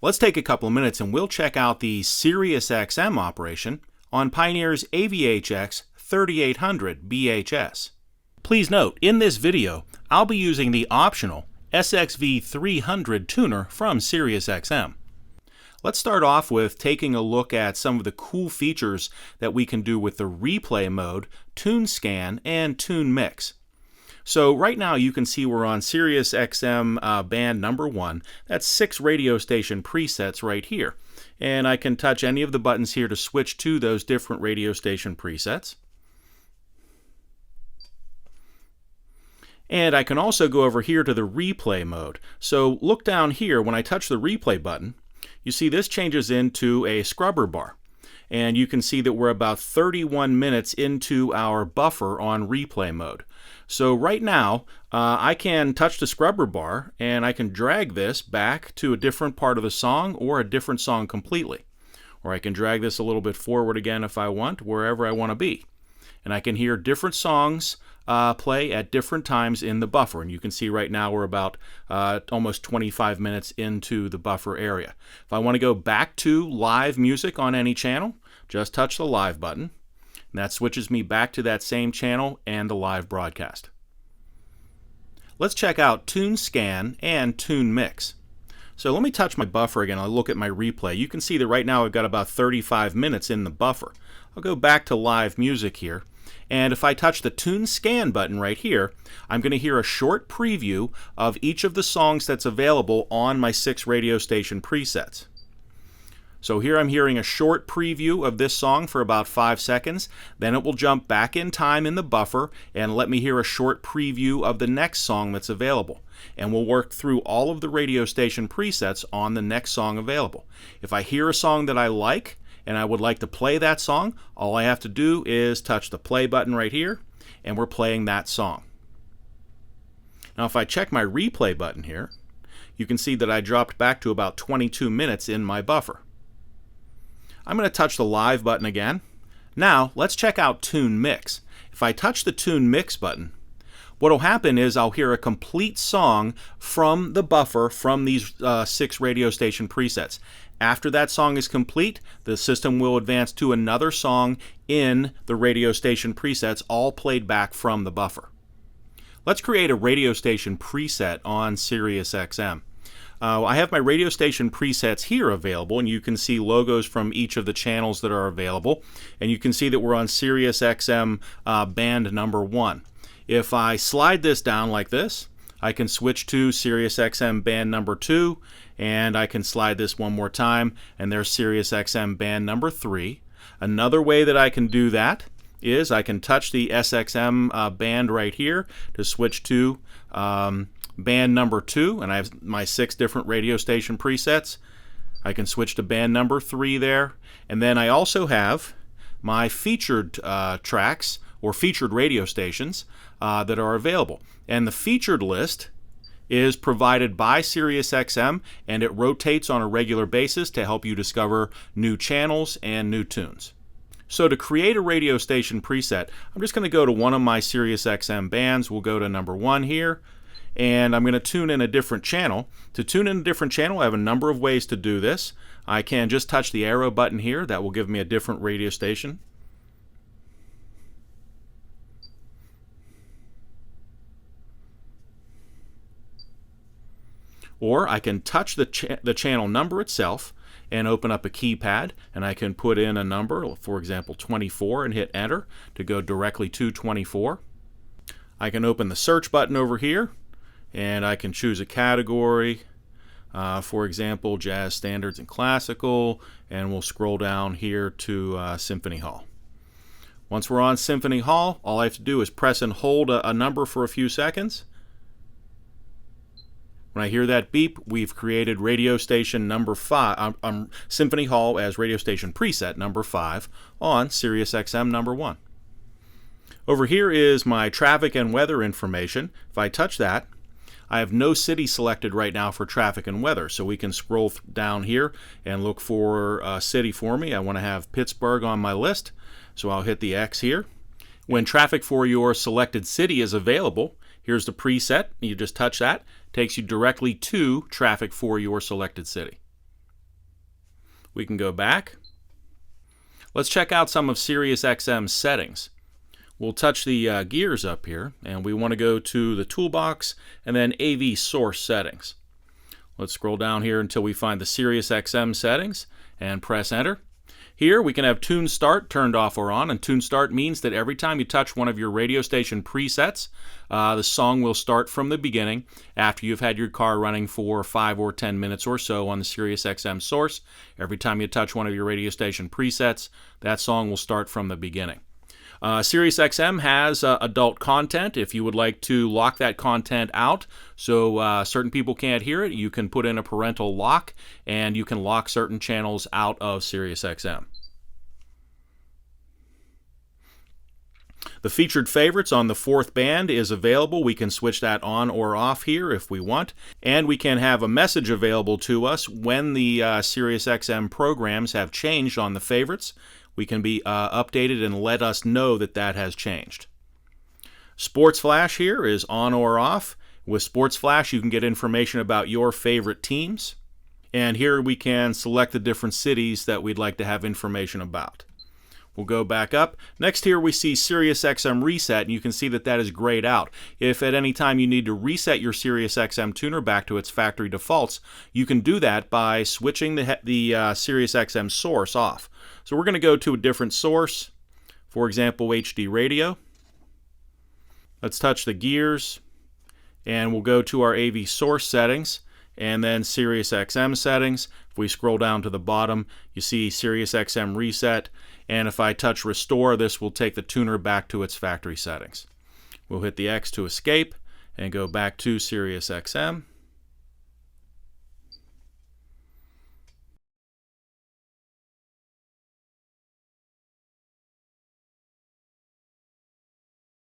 Let's take a couple of minutes and we'll check out the SiriusXM operation on Pioneer's AVH-X3800BHS. Please note, in this video, I'll be using the optional SXV300 tuner from SiriusXM. Let's start off with taking a look at some of the cool features that we can do with the replay mode, tune scan, and tune mix. So right now you can see we're on SiriusXM band number 1. That's 6 radio station presets right here. And I can touch any of the buttons here to switch to those different radio station presets. And I can also go over here to the replay mode. So look down here, when I touch the replay button, you see this changes into a scrubber bar. And you can see that we're about 31 minutes into our buffer on replay mode. So right now, I can touch the scrubber bar and I can drag this back to a different part of the song or a different song completely. Or I can drag this a little bit forward again if I want, wherever I want to be. And I can hear different songs play at different times in the buffer. And you can see right now we're about almost 25 minutes into the buffer area. If I want to go back to live music on any channel, just touch the live button. And that switches me back to that same channel and the live broadcast. Let's check out tune scan and tune mix. So let me touch my buffer again. I'll look at my replay. You can see that right now I've got about 35 minutes in the buffer. I'll go back to live music here. And if I touch the tune scan button right here, I'm going to hear a short preview of each of the songs that's available on my 6 radio station presets. So here I'm hearing a short preview of this song for about 5 seconds. Then it will jump back in time in the buffer and let me hear a short preview of the next song that's available. And we'll work through all of the radio station presets on the next song available. If I hear a song that I like and I would like to play that song, all I have to do is touch the play button right here and we're playing that song. Now if I check my replay button here, you can see that I dropped back to about 22 minutes in my buffer. I'm going to touch the live button again. Now let's check out tune mix. If I touch the tune mix button, what will happen is I'll hear a complete song from the buffer from these 6 radio station presets. After that song is complete, the system will advance to another song in the radio station presets, all played back from the buffer. Let's create a radio station preset on SiriusXM. I have my radio station presets here available, and you can see logos from each of the channels that are available. And you can see that we're on SiriusXM band number 1. If I slide this down like this, I can switch to SiriusXM band number 2, and I can slide this one more time, and there's SiriusXM band number 3. Another way that I can do that is I can touch the SXM band right here to switch to band number 2, and I have my 6 different radio station presets. I can switch to band number 3 there, and then I also have my featured tracks or featured radio stations that are available. And the featured list is provided by SiriusXM, and it rotates on a regular basis to help you discover new channels and new tunes. So to create a radio station preset, I'm just going to go to one of my SiriusXM bands. We'll go to number 1 here, and I'm going to tune in a different channel. To tune in a different channel, I have a number of ways to do this. I can just touch the arrow button here. That will give me a different radio station. Or I can touch the channel number itself and open up a keypad, and I can put in a number, for example 24, and hit enter to go directly to 24. I can open the search button over here, and I can choose a category, for example jazz standards and classical, and we'll scroll down here to Symphony Hall. Once we're on Symphony Hall, all I have to do is press and hold a number for a few seconds. When I hear that beep, we've created radio station number 5, Symphony Hall as radio station preset number 5 on SiriusXM number 1. Over here is my traffic and weather information. If I touch that, I have no city selected right now for traffic and weather, so we can scroll down here and look for a city for me. I want to have Pittsburgh on my list, so I'll hit the X here. When traffic for your selected city is available, here's the preset. You just touch that. Takes you directly to traffic for your selected city. We can go back. Let's check out some of SiriusXM's settings. We'll touch the gears up here, and we want to go to the toolbox and then AV source settings. Let's scroll down here until we find the SiriusXM settings and press enter. Here we can have tune start turned off or on, and tune start means that every time you touch one of your radio station presets, the song will start from the beginning after you've had your car running for 5 or 10 minutes or so on the SiriusXM source. Every time you touch one of your radio station presets, that song will start from the beginning. SiriusXM has adult content. If you would like to lock that content out so certain people can't hear it, you can put in a parental lock and you can lock certain channels out of SiriusXM. The featured favorites on the 4th band is available. We can switch that on or off here if we want. And we can have a message available to us when the SiriusXM programs have changed on the favorites. We can be updated and let us know that that has changed. Sports Flash here is on or off. With Sports Flash, you can get information about your favorite teams. And here we can select the different cities that we'd like to have information about. We'll go back up. Next here we see SiriusXM Reset, and you can see that that is grayed out. If at any time you need to reset your SiriusXM tuner back to its factory defaults, you can do that by switching the SiriusXM source off. So we're going to go to a different source, for example, HD radio. Let's touch the gears, and we'll go to our AV source settings, and then SiriusXM settings. If we scroll down to the bottom, you see SiriusXM Reset, and if I touch Restore, this will take the tuner back to its factory settings. We'll hit the X to escape and go back to SiriusXM.